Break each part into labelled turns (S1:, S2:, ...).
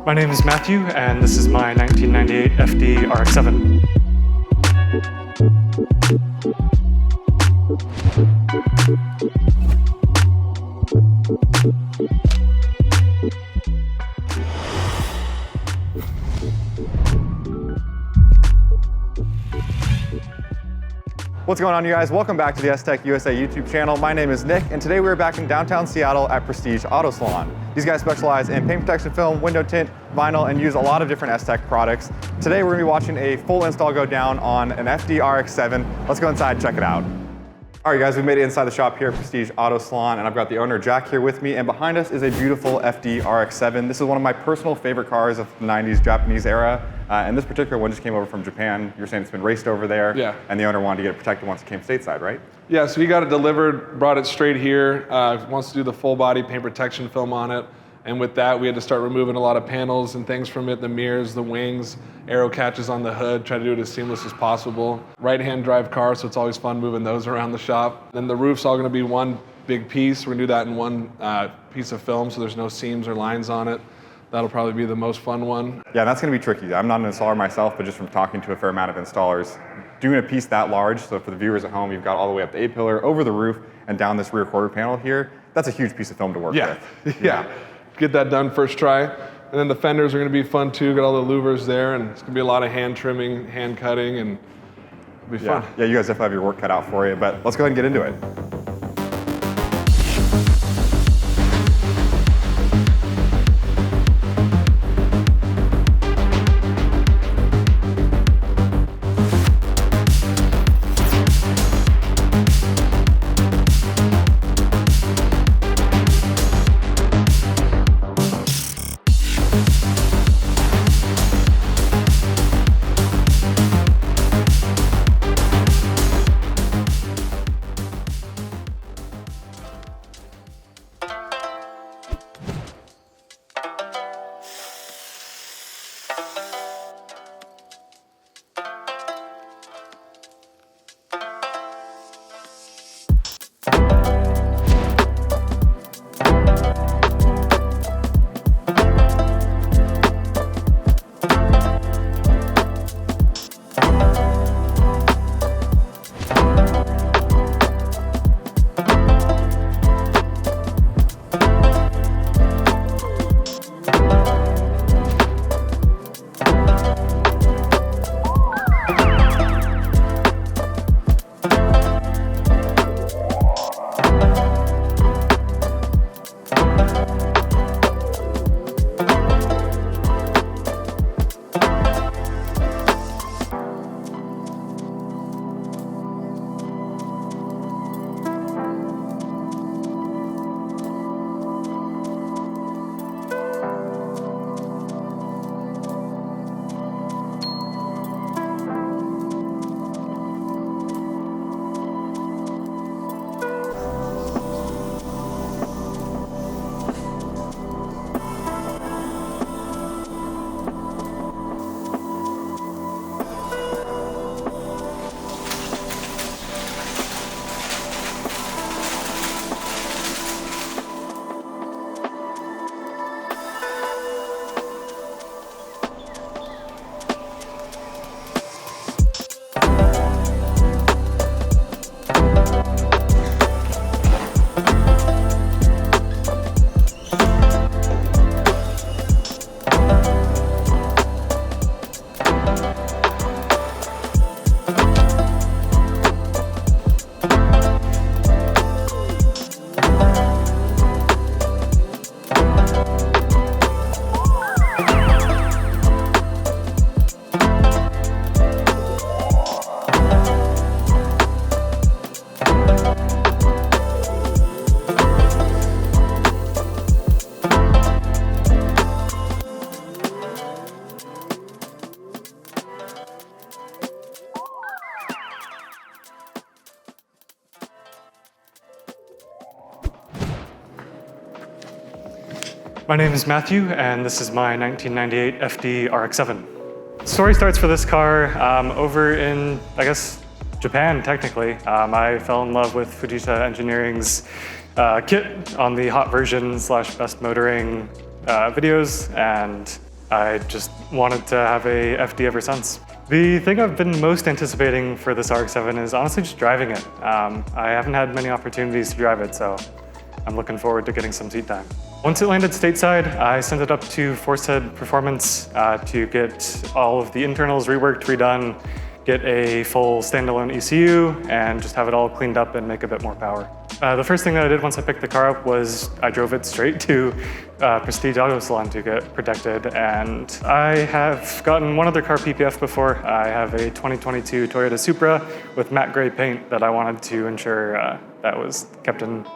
S1: My name is Matthew, and this is my 1998 FD RX-7.
S2: What's going on, you guys? Welcome back to the STEK-USA YouTube channel. My name is Nick, and today we're back in downtown Seattle at Prestige Auto Salon. These guys specialize in paint protection film, window tint, vinyl, and use a lot of different STEK products. Today we're gonna be watching a full install go down on an FD RX-7. Let's go inside and check it out. All right, guys, we made it inside the shop here at Prestige Auto Salon, and I've got the owner, Jack, here with me, and behind us is a beautiful FD RX-7. This is one of my personal favorite cars of the 90s Japanese era, and this particular one just came over from Japan. You're saying it's been raced over there,
S3: yeah.
S2: And the owner wanted to get it protected once it came stateside, right?
S3: Yeah, so he got it delivered, brought it straight here, wants to do the full body paint protection film on it, and with that, we had to start removing a lot of panels and things from it, the mirrors, the wings, aero catches on the hood, try to do it as seamless as possible. Right-hand drive car, so it's always fun moving those around the shop. Then the roof's all gonna be one big piece. We're gonna do that in one piece of film, so there's no seams or lines on it. That'll probably be the most fun one.
S2: Yeah, that's gonna be tricky. I'm not an installer myself, but just from talking to a fair amount of installers, doing a piece that large, so for the viewers at home, you've got all the way up the A-pillar, over the roof, and down this rear quarter panel here, that's a huge piece of film to work with.
S3: Yeah. Get that done first try. And then the fenders are gonna be fun too, got all the louvers there, and it's gonna be a lot of hand trimming, hand cutting, and it'll be fun.
S2: Yeah, you guys definitely have your work cut out for you, but let's go ahead and get into it.
S1: My name is Matthew, and this is my 1998 FD RX-7. The story starts for this car over in, I guess, Japan, technically. I fell in love with Fujita Engineering's kit on the hot version / best motoring videos, and I just wanted to have a FD ever since. The thing I've been most anticipating for this RX-7 is honestly just driving it. I haven't had many opportunities to drive it, so I'm looking forward to getting some seat time. Once it landed stateside, I sent it up to Forcehead Performance to get all of the internals reworked, redone, get a full standalone ECU, and just have it all cleaned up and make a bit more power. The first thing that I did once I picked the car up was I drove it straight to Prestige Auto Salon to get protected, and I have gotten one other car PPF before. I have a 2022 Toyota Supra with matte gray paint that I wanted to ensure that was kept in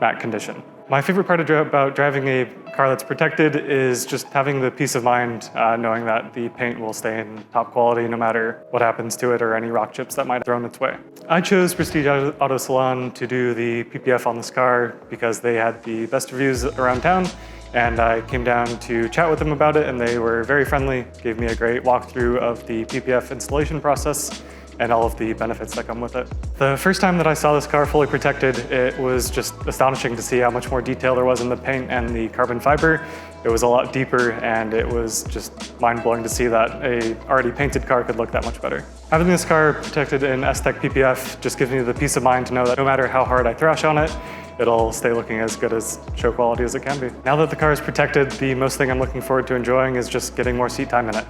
S1: matte condition. My favorite part about driving a car that's protected is just having the peace of mind knowing that the paint will stay in top quality no matter what happens to it or any rock chips that might have thrown its way. I chose Prestige Auto Salon to do the PPF on this car because they had the best reviews around town, and I came down to chat with them about it, and they were very friendly, gave me a great walkthrough of the PPF installation process and all of the benefits that come with it. The first time that I saw this car fully protected, it was just astonishing to see how much more detail there was in the paint and the carbon fiber. It was a lot deeper, and it was just mind-blowing to see that a already painted car could look that much better. Having this car protected in STEK PPF just gives me the peace of mind to know that no matter how hard I thrash on it, it'll stay looking as good as show quality as it can be. Now that the car is protected, the most thing I'm looking forward to enjoying is just getting more seat time in it.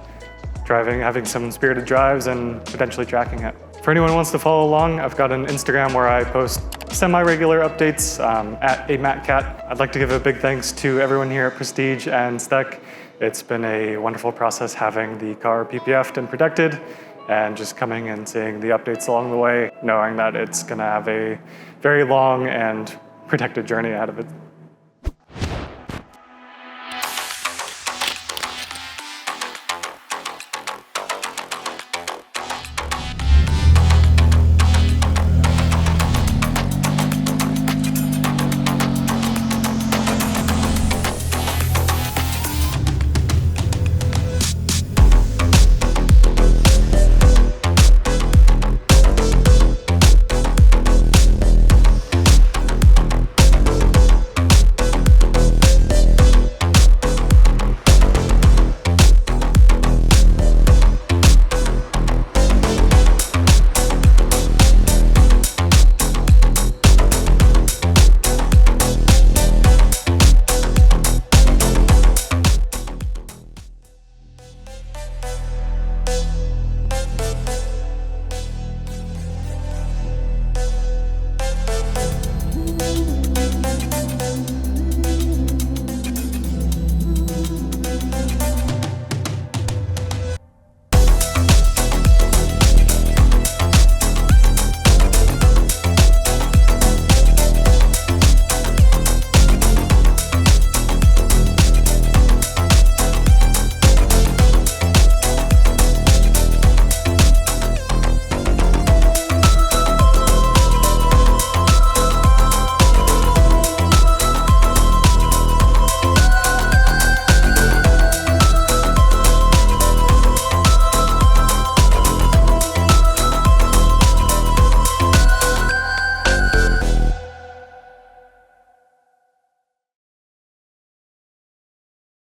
S1: Driving, having some spirited drives, and potentially tracking it. For anyone who wants to follow along, I've got an Instagram where I post semi-regular updates at @AMattCat. I'd like to give a big thanks to everyone here at Prestige and STEK. It's been a wonderful process having the car PPF'd and protected, and just coming and seeing the updates along the way, knowing that it's gonna have a very long and protected journey ahead of it.